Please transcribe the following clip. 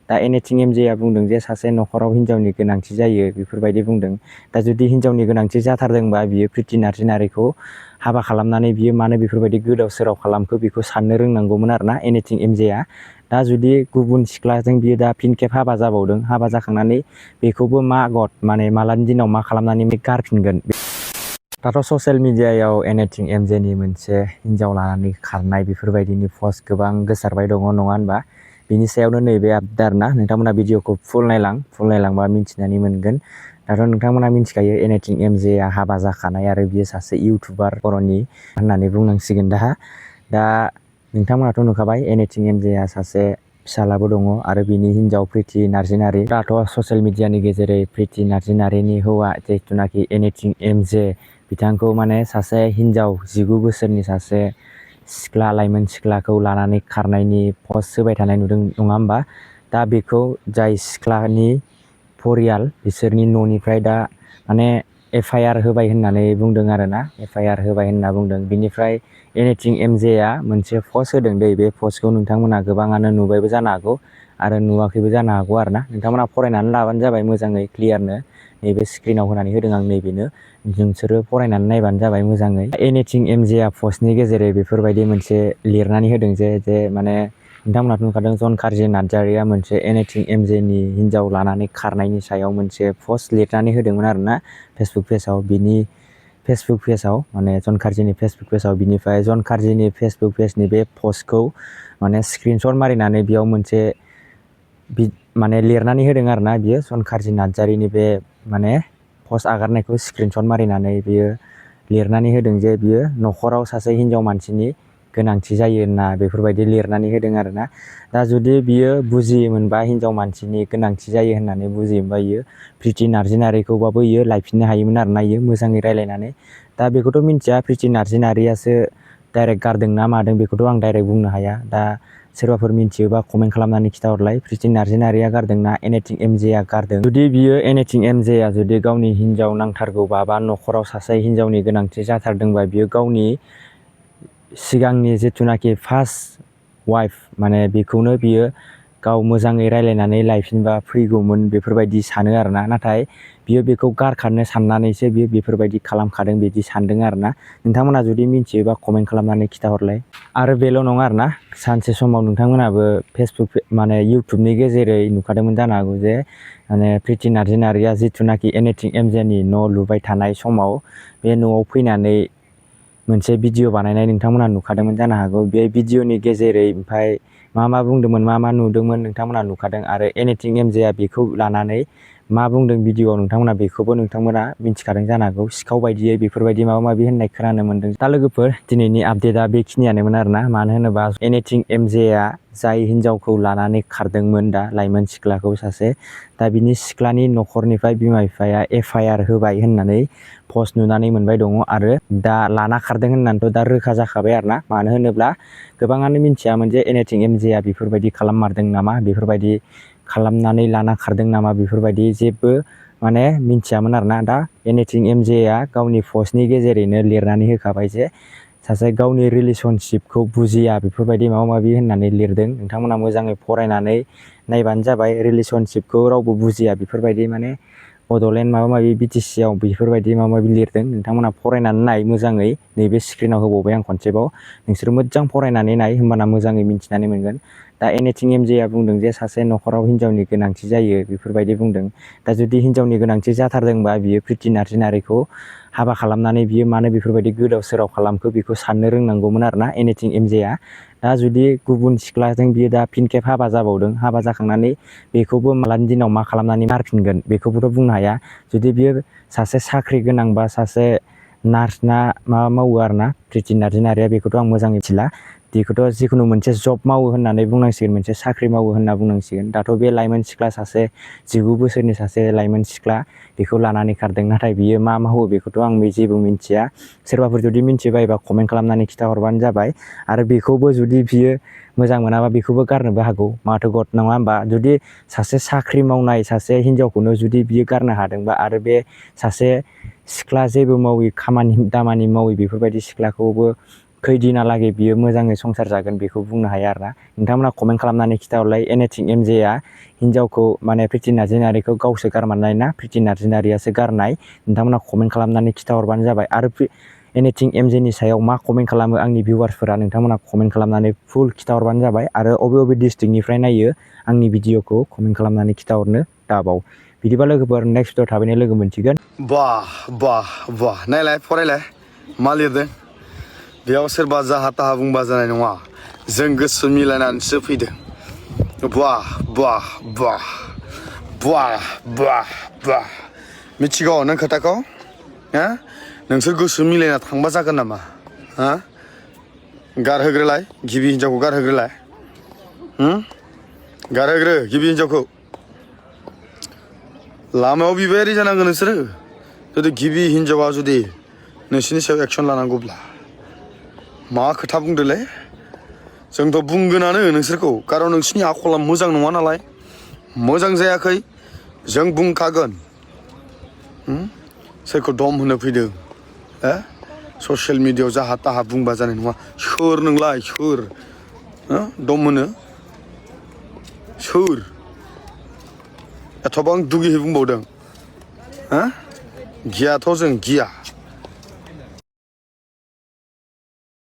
दा एनिथिं एमजेआ बुंदों जे सासे न'खराव हिन्जावनि गोनांथि जायो बेफोरबायदि बुंदों। दा जुदि हिन्जावनि गोनांथि जाथारदोंबा बियो प्रिति नार्जारिखौ हाबा खालामनानै बियो मानो बेफोरबायदि गोदाव सोराव खालामखो बेखौ साननो रोंनांगौमोन आरोना एनिथिं एमजेआ। दा जुदि गुबुन सिख्लाजों बियो दा फिन खेब हाबा जाबावदों, हाबा जाखांनानै बेखौबो मा गद माने मालानि दिनाव मा खालामनानै गारफिनगोन। दाथ' ससियेल मिडियायाव एनिथिं एमजेनि मोनसे हिन्जाव लानानै खारनाय बेफोरबायदिनि पस्ट गोबां गोसारबाय दङ नङा होनबा। बिनि सायावनो नैबे आपडेट आरोना, नोंथांमोना भिडिअखौ फुल नायलांबा मिन्थिनानै मोनगोन। दाथ' नोंथांमोना मिन्थिखायो एनिथिं एमजेआ हाबा जाखानाय आरो बियो सासे इउटुबार बर'नि होननानै बुंनांसिगोन। दा नोंथांमोनाथ' नुखाबाय एनिथिं एमजेआ सासे फिसालाबो दङ आरो बिनि हिन्जाव प्रिति नार्जारि। दाथ' ससियेल मिडियानि गेजेरै प्रिति नार्जारिनि हौवा जिथुनाखि एनिथिं एमजे बिथांखौ माने सासे हिन्जाव 19 बोसोरनि सासे सिख्ला लाइमोन सिख्लाखौ लानानै खारनायनि पस्ट होबाय थानाय नुदों नङा होमबा। दा बेखौ जाय सिख्लानि परियाल बिसोरनि न'निफ्राय दा माने FIR होबाय होननानै बुंदों आरोना, FIR होबाय होनना बुंदों। बिनिफ्राय एनिथिं एमजेआ मोनसे पस्ट होदों दै, बे पस्टखौ नोंथांमोना गोबाङानो नुबायबो जानो हागौ आरो नुवाखैबो जानो हागौ आरोना। नोंथांमोना फरायनानै लाबानो जाबाय मोजाङै क्लियारनो, नैबे स्क्रिनाव होनानै होदों आं नैबेनो, नोंसोरो फरायनानै नायबानो जाबाय मोजाङै। एनिथिं एमजेआ पस्टनि गेजेरै बेफोरबायदि मोनसे लिरनानै होदों जे माने नोंथांमोनाथ' नुखादों जनकार्जि नार्जारिया मोनसे एनिथिं एमजेनि हिन्जाव लानानै खारनायनि सायाव मोनसे पस्ट लिरनानै होदोंमोन आरोना फेसबुक पेजाव, बिनि फेसबुक पेजाव माने जनकार्जिनि फेसबुक पेजाव। बिनिफ्राय जनकार्जिनि फेसबुक पेजनि बे पस्टखौ माने स्क्रिनशट मारिनानै बेयाव मोनसे माने लिरनानै होदों आरोना बियो जनकार्जि नार्जारिनि बे माने पस्ट आगारनायखौ स्क्रिनशट मारिनानै बियो लिरनानै होदों जे बियो न'खराव सासे हिन्जाव मानसिनि गोनांथि जायो होनना बेफोरबायदि लिरनानै होदों आरोना। दा जुदि बियो बुजियोमोनबा हिन्जाव मानसिनि गोनांथि जायो होननानै बुजियोमोनबा बियो प्रिति नार्जारिखौबाबो बियो लायफिननो हायोमोन आरोना, बियो मोजाङै रायलायनानै। दा बेखौथ' मिन्थिया प्रिति नार्जारियासो डाइरेक्ट गारदों ना मादों बेखौथ' आं डाइरेक्ट बुंनो हाया। दा सोरबाफोर मिन्थियोबा कमेन्ट खालामनानै खिथाहरलाय, प्रिति नार्जारिया गारदों ना एनिथिं एमजेआ गारदों। जुदि बियो एनिथिं एमजेआ जुदि गावनि हिन्जाव नांथारगौबा बा न'खराव सासे हिन्जावनि गोनांथि जाथारदोंबा बियो गावनि सिगांनि जिथुनाखि फार्स्ट वाइफ माने बेखौनो बियो गाव मोजाङै रायलायनानै लायफिनबा फैगौमोन बेफोरबायदि सानो आरोना। नाथाय बियो बेखौ गारखानो साननानैसो बियो बेफोरबायदि खालामखादों बिदि सानदों आरोना। नोंथांमोना जुदि मिन्थियोबा कमेन्ट खालामनानै खिथाहरलाय। आरो बेल' नङा आरोना, सानसे समाव नोंथांमोनाबो फेसबुक माने इउटुबनि गेजेरै नुखादोंमोन जानो हागौ जे माने प्रिति नार्जारिया जिथुनाखि एनिथिं एमजेनि न' लुबाय थानाय समाव बे न'आव फैनानै मोनसे भिडिअ बानायनाय नोंथांमोना नुखादोंमोन जानो हागौ। बे भिडिअनि गेजेरै ओमफ्राय मा बुंदोंमोन मा नुदोंमोन नोंथांमोना नुखादों। आरो एनिथिं एमजेआ बेखौ लानानै मा बुंदों भिडिअआव नोंथांमोना बेखौबो नोंथांमोना मिन्थिखादों जानो हागौ। सिखाव बायदियै बेफोरबायदि माबा माबि होननाय खोनानो मोन्दों। दा लोगोफोर दिनैनि आपडेटआ बेखिनियानोमोन आरोना। मानो होनोबा एनिथिं एमजेआ जाय हिन्जावखौ लानानै खारदोंमोन दा लाइमोन सिख्लाखौ सासे, दा बिनि सिख्लानि न'खरनिफ्राय बिमा बिफाया FIR होबाय होननानै पस्ट नुनानै मोनबाय दङ। आरो दा लाना खारदों होननानैथ' दा रोखा जाखाबाय आरोना। मानो होनोब्ला गोबाङानो मिन्थियामोन जे एनिथिं एमजेआ बेफोरबायदि खालाममारदों नामा, बेफोरबायदि खालामनानै लाना खारदों नामा, बेफोरबायदि जेबो माने मिन्थियामोन आरोना। दा एनिथिं एमजेआ गावनि पस्टनि गेजेरैनो लिरनानै होखाबाय जे सासे गावनि रिलेसनशिपखौ बुजिया बेफोरबायदि माबा माबि होननानै लिरदों। नोंथांमोना मोजाङै फरायनानै नायबानो जाबाय। रिलेसनशिपखौ रावबो बुजिया बेफोरबायदि माने बड'लेण्ड माबा माबि BTC आव बेफोरबायदि माबा माबि लिरदों। नोंथांमोना फरायनानै नाय मोजाङै, नैबे स्क्रिनाव होबावबाय आं खनसेबाव, नोंसोर मोजां फरायनानै नाय होमबाना मोजाङै मिन्थिनानै मोनगोन। दा एनिथिं एमजेआ बुंदों जे सासे न'खराव हिन्जावनि गोनांथि जायो बेफोरबायदि बुंदों। दा जुदि हिन्जावनि गोनांथि जाथारदोंबा बियो प्रिति नार्जारिखौ हाबा खालामनानै बियो मानो बेफोरबायदि गोदाव सोराव खालामखो बेखौ साननो रोंनांगौमोन आरोना एनिथिं एमजेआ। दा जुदि गुबुन सिख्लाजों बियो दा फिन खेब हाबा जाबावदों, हाबा जाखांनानै बेखौबो मालानि दिनाव मा खालामनानै गारफिनगोन बेखौबोथ' बुंनो हाया। जुदि बियो सासे साख्रि गोनां बा सासे नार्स ना माबा मावो आरोना प्रिति नार्जारिया, बेखौथ' आं मोजाङै मिथिला। बेखौथ' जिखुनु मोनसे जब मावो होननानै बुंनांसिगोन, मोनसे साख्रि मावो होनना बुंनांसिगोन। दाथ' बे लाइमोन सिख्ला सासे 19 बोसोरनि सासे लाइमोन सिख्ला बेखौ लानानै खारदों। नाथाय बियो मा मावो बेखौथ' आं जेबो मिन्थिया। सोरबाफोर जुदि मिन्थिबायोबा कमेन्ट खालामनानै खिथाहरबानो जाबाय। आरो बेखौबो जुदि बियो मोजां मोनाबा बेखौबो गारनोबो हागौ, माथो गद नङा होमबा। जुदि सासे साख्रि मावनाय सासे हिन्जावखौनो जुदि बियो गारनो हादोंबा, आरो बे सासे सिख्ला जेबो मावि खामानि दामानि मावि बेफोरबायदि सिख्लाखौबो खैदिनालागै बियो मोजाङै संसार जागोन बेखौ बुंनो हाया आरोना नोंथांमोना कमेन्ट खालामनानै खिथाहरलाय एनिथिं एमजेआ हिन्जावखौ माने प्रिति नार्जारिखौ गावसो गारमारनाय ना प्रिति नार्जारियासो गारनाय नोंथांमोना कमेन्ट खालामनानै खिथाहरबानो जाबाय आरो एनिथिं एमजेनि सायाव मा कमेन्ट खालामो आंनि भिउवार्सफोरा नोंथांमोना कमेन्ट खालामनानै फुल खिथाहरबानो जाबाय आरो अबे डिस्ट्रिक्टनिफ्राय नायो आंनि भिडिअखौ कमेन्ट खालामनानै खिथाहरनो दाबाव बिदिबा लोगोफोर नेक्स्ट भिडिअ थाबैनो लोगो मोनसिगोन बाह नायलाय फरायलाय मा लिरदों बेयाव सोरबा जाहा थाहा बुंबा जानाय नङा जों गोसो मिलायनानैसो फैदों बाह मिथिगौ नों खोथाखौ हा नोंसोर गोसो मिलायना थांबा जागोन नामा हा गारहोग्रोलाय गिबि हिन्जावखौ गारहोग्रोलाय गारहोग्रो गिबि हिन्जावखौ लामायाव बिबायारि जानांगोन नोंसोरो जुदि गिबि हिन्जावा जुदि नोंसिनि सायाव एक्सन लानांगौब्ला मा खोथा बुंदोलै जोंथ' बुंगोनानो नोंसोरखौ कारन नोंसिनि आखला मोजां नङा नालाय मोजां जायाखै जों बुंखागोन सोरखौ दम होनो फैदों ससियेल मिडियायाव जाहा थाहा बुंबा जानाय नङा सोर नोंलाय सोर दम होनो सोर एथबां दुगिहै बुंबावदों गियाथ' जों गिया